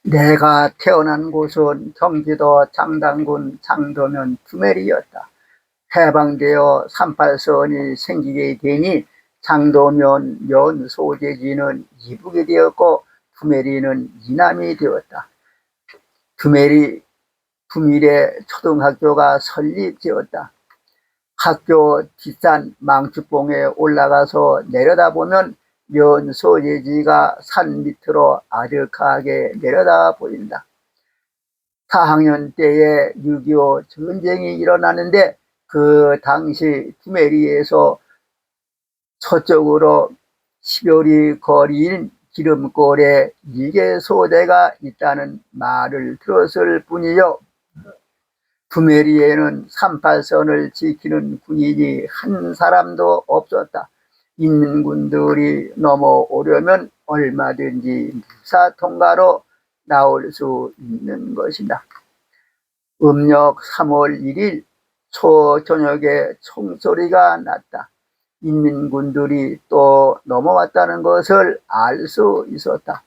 내가 태어난 곳은 경기도 장당군 장도면 구멜이었다. 해방되어 38선이 생기게 되니 장도면 면 소재지는 이북이 되었고 구멜이는 이남이 되었다. 구멜에 초등학교가 설립되었다. 학교 뒷산 망주봉에 올라가서 내려다보면 면 소재지가 산 밑으로 아득하게 내려다 보인다. 4학년 때에 6.25 전쟁이 일어나는데 그 당시 구멜리에서 서쪽으로 10여리 거리인 기름골에 일개 소대가 있다는 말을 들었을 뿐이요. 구멜리에는 38선을 지키는 군인이 한 사람도 없었다. 인민군들이 넘어오려면 얼마든지 무사 통과로 나올 수 있는 것이다. 음력 3월 1일 초저녁에 총소리가 났다. 인민군들이 또 넘어왔다는 것을 알 수 있었다.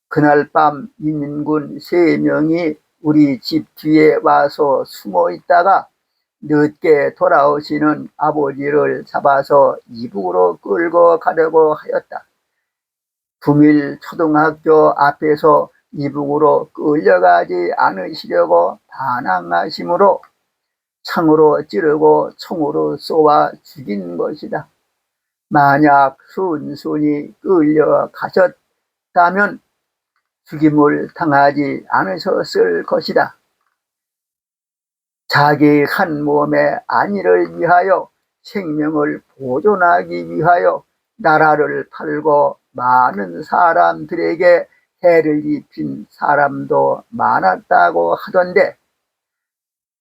그날 밤 인민군 3명이 우리 집 뒤에 와서 숨어 있다가 늦게 돌아오시는 아버지를 잡아서 이북으로 끌고 가려고 하였다. 구밀 초등학교 앞에서 이북으로 끌려가지 않으시려고 반항하심으로 창으로 찌르고 총으로 쏘아 죽인 것이다. 만약 순순히 끌려가셨다면 죽임을 당하지 않으셨을 것이다. 자기 한 몸의 안위를 위하여 생명을 보존하기 위하여 나라를 팔고 많은 사람들에게 해를 입힌 사람도 많았다고 하던데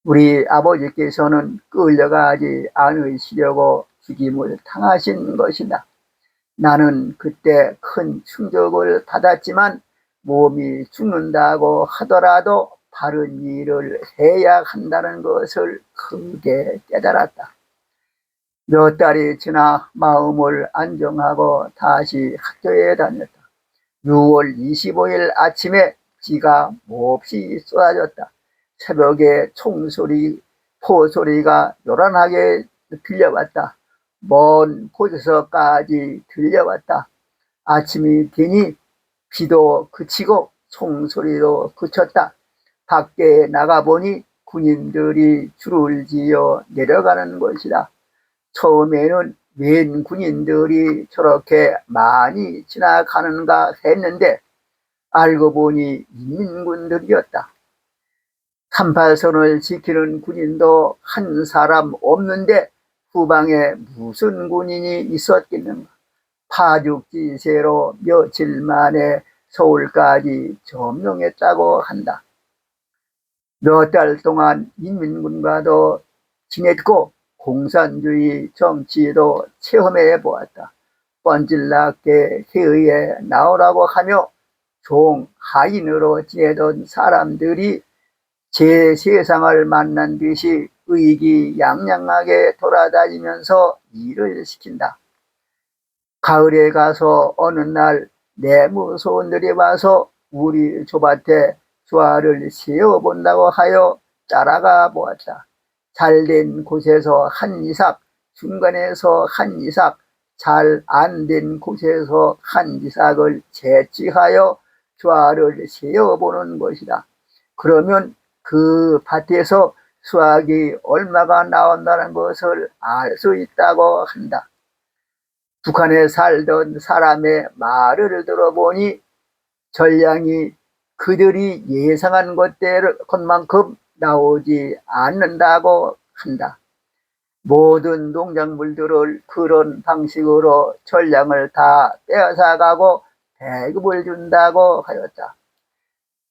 우리 아버지께서는 끌려가지 않으시려고 죽임을 당하신 것이다. 나는 그때 큰 충격을 받았지만 몸이 죽는다고 하더라도 바른 일을 해야 한다는 것을 크게 깨달았다. 몇 달이 지나 마음을 안정하고 다시 학교에 다녔다. 6월 25일 아침에 비가 몹시 쏟아졌다. 새벽에 총소리, 포소리가 요란하게 들려왔다. 먼 곳에서까지 들려왔다. 아침이 되니 비도 그치고 총소리도 그쳤다. 밖에 나가보니 군인들이 줄을 지어 내려가는 것이다. 처음에는 웬 군인들이 저렇게 많이 지나가는가 했는데 알고 보니 인민군들이었다. 38선을 지키는 군인도 한 사람 없는데 후방에 무슨 군인이 있었겠는가. 파죽지세로 며칠 만에 서울까지 점령했다고 한다. 몇 달 동안 인민군과도 지냈고 공산주의 정치도 체험해 보았다. 뻔질나게 회의에 나오라고 하며 종 하인으로 지내던 사람들이 제 세상을 만난 듯이 의기양양하게 돌아다니면서 일을 시킨다. 가을에 가서 어느 날 내무소원들이 와서 우리 조밭에 주화를 세워본다고 하여 따라가 보았다. 잘된 곳에서 한 이삭, 중간에서 한 이삭, 잘 안 된 곳에서 한 이삭을 채취하여 주화를 세워보는 것이다. 그러면 그 밭에서 수확이 얼마가 나온다는 것을 알 수 있다고 한다. 북한에 살던 사람의 말을 들어보니 전량이 그들이 예상한 것만큼 나오지 않는다고 한다. 모든 농작물들을 그런 방식으로 전량을 다 빼앗아가고 배급을 준다고 하였다.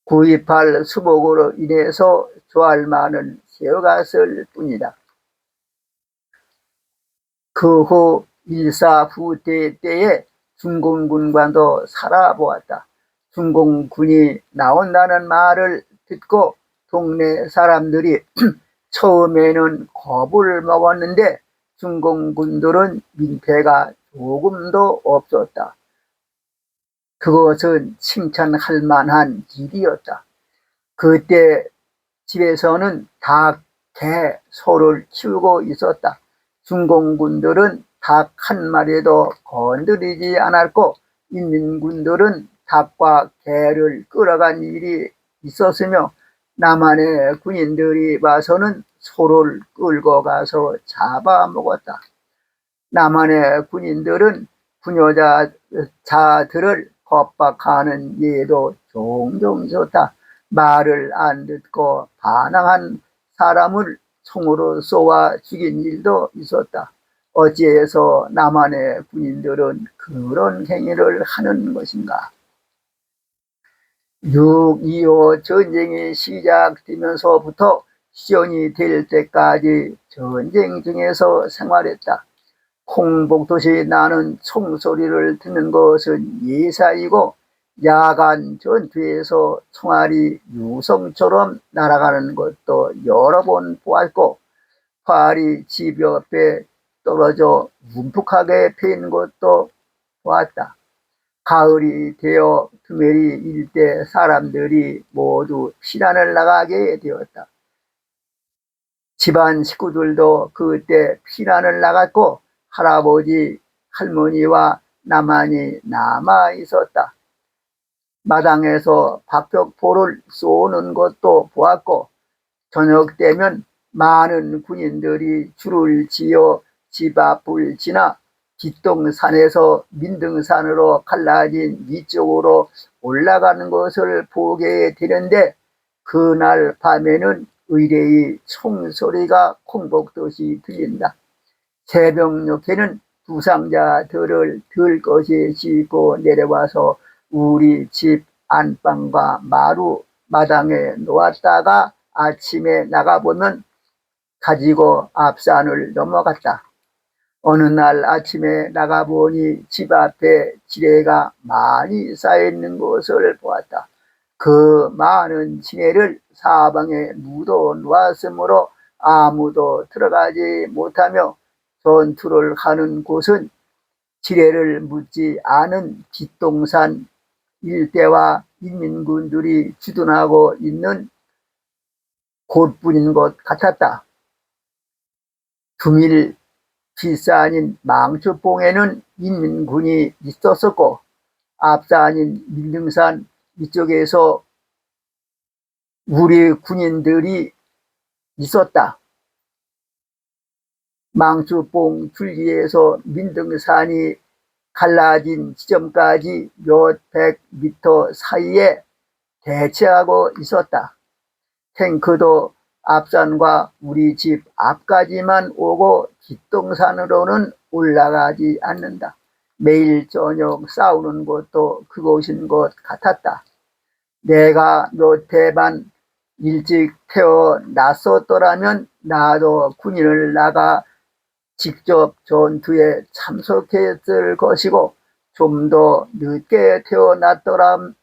구입할 수복으로 인해서 조알만은 세어갔을 뿐이다. 그 후 일사후퇴 때에 중공군과도 살아보았다. 중공군이 나온다는 말을 듣고 동네 사람들이 처음에는 겁을 먹었는데 중공군들은 민폐가 조금도 없었다. 그것은 칭찬할 만한 일이었다. 그때 집에서는 닭, 개, 소를 키우고 있었다. 중공군들은 닭 한 마리도 건드리지 않았고 인민군들은 닭과 개를 끌어간 일이 있었으며 남한의 군인들이 와서는 소를 끌고 가서 잡아먹었다. 남한의 군인들은 부녀자들을 겁박하는 예도 종종 있었다. 말을 안 듣고 반항한 사람을 총으로 쏘아 죽인 일도 있었다. 어찌해서 남한의 군인들은 그런 행위를 하는 것인가? 6.25 전쟁이 시작되면서부터 시연이 될 때까지 전쟁 중에서 생활했다. 콩복듯이 나는 총소리를 듣는 것은 예사이고 야간 전투에서 총알이 유성처럼 날아가는 것도 여러 번 보았고 활이 집 옆에 떨어져 움푹하게 패인 것도 보았다. 가을이 되어 두메리 일대 사람들이 모두 피난을 나가게 되었다. 집안 식구들도 그때 피난을 나갔고 할아버지, 할머니와 나만이 남아 있었다. 마당에서 박격포를 쏘는 것도 보았고 저녁 되면 많은 군인들이 줄을 지어 집 앞을 지나 뒷동산에서 민등산으로 갈라진 위쪽으로 올라가는 것을 보게 되는데 그날 밤에는 의뢰의 총소리가 콩복듯이 들린다. 새벽녘에는 부상자들을 들 것이 싣고 내려와서 우리 집 안방과 마루 마당에 놓았다가 아침에 나가보면 가지고 앞산을 넘어갔다. 어느 날 아침에 나가보니 집 앞에 지뢰가 많이 쌓여있는 것을 보았다. 그 많은 지뢰를 사방에 묻어 놓았으므로 아무도 들어가지 못하며 전투를 하는 곳은 지뢰를 묻지 않은 뒷동산 일대와 인민군들이 주둔하고 있는 곳뿐인 것 같았다. 두밀 뒷산인 망주봉에는 인민군이 있었었고 앞산인 민등산 이쪽에서 우리 군인들이 있었다. 망주봉 줄기에서 민등산이 갈라진 지점까지 몇백 미터 사이에 대치하고 있었다. 탱크도 앞산과 우리 집 앞까지만 오고 뒷동산으로는 올라가지 않는다. 매일 저녁 싸우는 것도 그곳인 것 같았다. 내가 몇 해만 일찍 태어났었더라면 나도 군인을 나가 직접 전투에 참석했을 것이고 좀 더 늦게 태어났더라면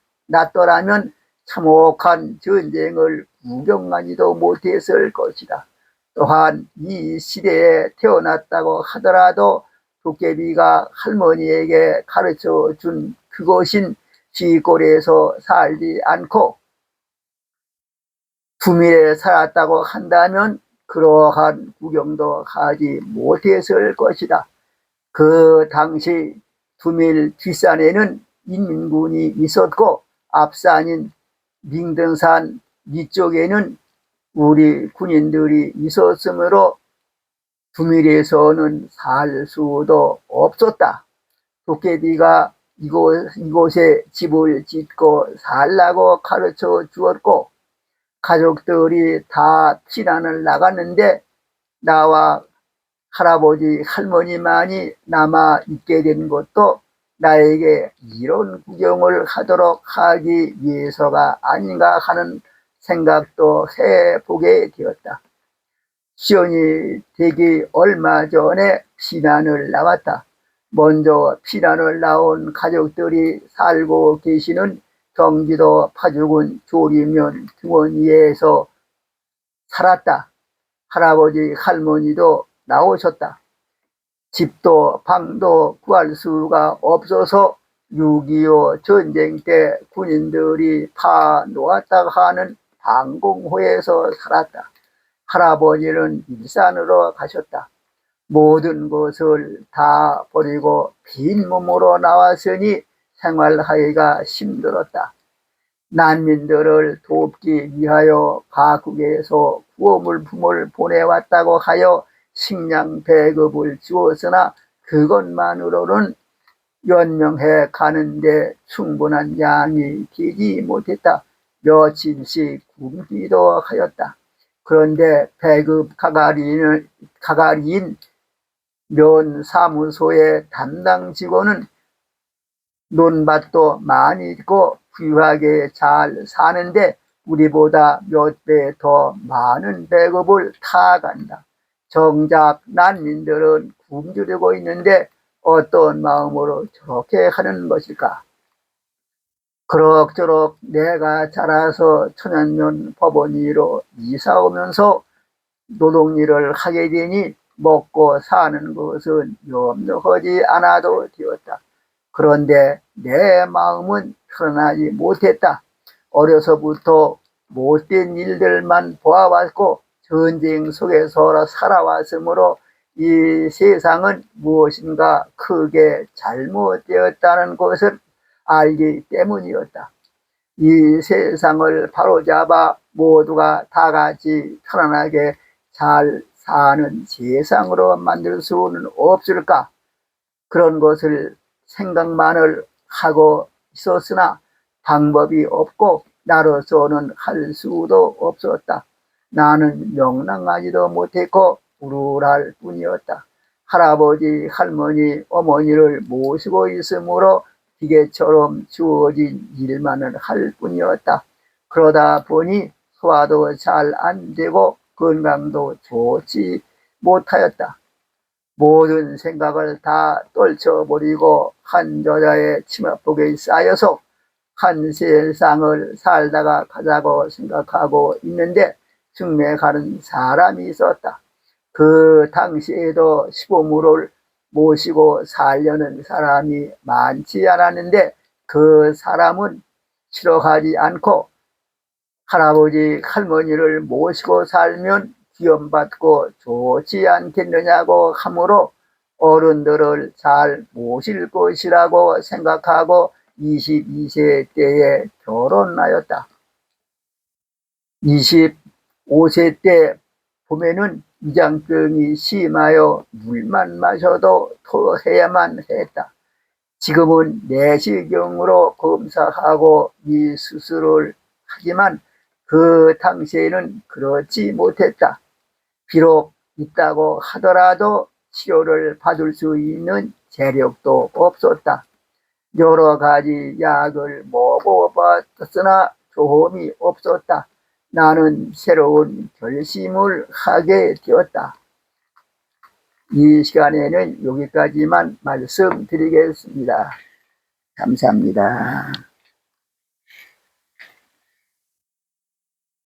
참혹한 전쟁을 구경하지도 못했을 것이다. 또한 이 시대에 태어났다고 하더라도 도깨비가 할머니에게 가르쳐 준 그것인 쥐꼬리에서 살지 않고 두밀에 살았다고 한다면 그러한 구경도 하지 못했을 것이다. 그 당시 두밀 뒷산에는 인민군이 있었고 앞산인 민등산 위쪽에는 우리 군인들이 있었으므로 두밀에서는 살 수도 없었다. 도깨비가 이곳에 집을 짓고 살라고 가르쳐 주었고 가족들이 다 피난을 나갔는데 나와 할아버지 할머니만이 남아 있게 된 것도 나에게 이런 구경을 하도록 하기 위해서가 아닌가 하는 생각도 해보게 되었다. 시연이 되기 얼마 전에 피난을 나왔다. 먼저 피난을 나온 가족들이 살고 계시는 경기도 파주군 조리면 등원리에서 살았다. 할아버지 할머니도 나오셨다. 집도 방도 구할 수가 없어서 6.25 전쟁 때 군인들이 파 놓았다고 하는 방공호에서 살았다. 할아버지는 일산으로 가셨다. 모든 것을 다 버리고 빈 몸으로 나왔으니 생활하기가 힘들었다. 난민들을 돕기 위하여 각국에서 구호물품을 보내왔다고 하여 식량 배급을 주었으나 그것만으로는 연명해 가는데 충분한 양이 되지 못했다. 며칠씩 굶기도 하였다. 그런데 배급 가가리인 면 사무소의 담당 직원은 논밭도 많이 있고 부유하게 잘 사는데 우리보다 몇 배 더 많은 배급을 타간다. 정작 난민들은 굶주리고 있는데 어떤 마음으로 저렇게 하는 것일까? 그럭저럭 내가 자라서 천연면 법원이로 이사 오면서 노동일을 하게 되니 먹고 사는 것은 염려하지 않아도 되었다. 그런데 내 마음은 편안하지 못했다. 어려서부터 못된 일들만 보아왔고 전쟁 속에서 살아왔으므로 이 세상은 무엇인가 크게 잘못되었다는 것을 알기 때문이었다. 이 세상을 바로잡아 모두가 다 같이 편안하게 잘 사는 세상으로 만들 수는 없을까? 그런 것을 생각만을 하고 있었으나 방법이 없고 나로서는 할 수도 없었다. 나는 명랑하지도 못했고 우울할 뿐이었다. 할아버지, 할머니, 어머니를 모시고 있으므로 기계처럼 주어진 일만을 할 뿐이었다. 그러다 보니 소화도 잘 안 되고 건강도 좋지 못하였다. 모든 생각을 다 떨쳐버리고 한 여자의 치맛복에 쌓여서 한 세상을 살다가 가자고 생각하고 있는데 중매 가는 사람이 있었다. 그 당시에도 시부모를 모시고 살려는 사람이 많지 않았는데 그 사람은 싫어하지 않고 할아버지 할머니를 모시고 살면 귀염받고 좋지 않겠느냐고 하므로 어른들을 잘 모실 것이라고 생각하고 22세 때에 결혼하였다. 25세 때 봄에는 위장병이 심하여 물만 마셔도 토해야만 했다. 지금은 내시경으로 검사하고 이 수술을 하지만 그 당시에는 그렇지 못했다. 비록 있다고 하더라도 치료를 받을 수 있는 재력도 없었다. 여러 가지 약을 먹어봤으나 도움이 없었다. 나는 새로운 결심을 하게 되었다. 이 시간에는 여기까지만 말씀드리겠습니다. 감사합니다.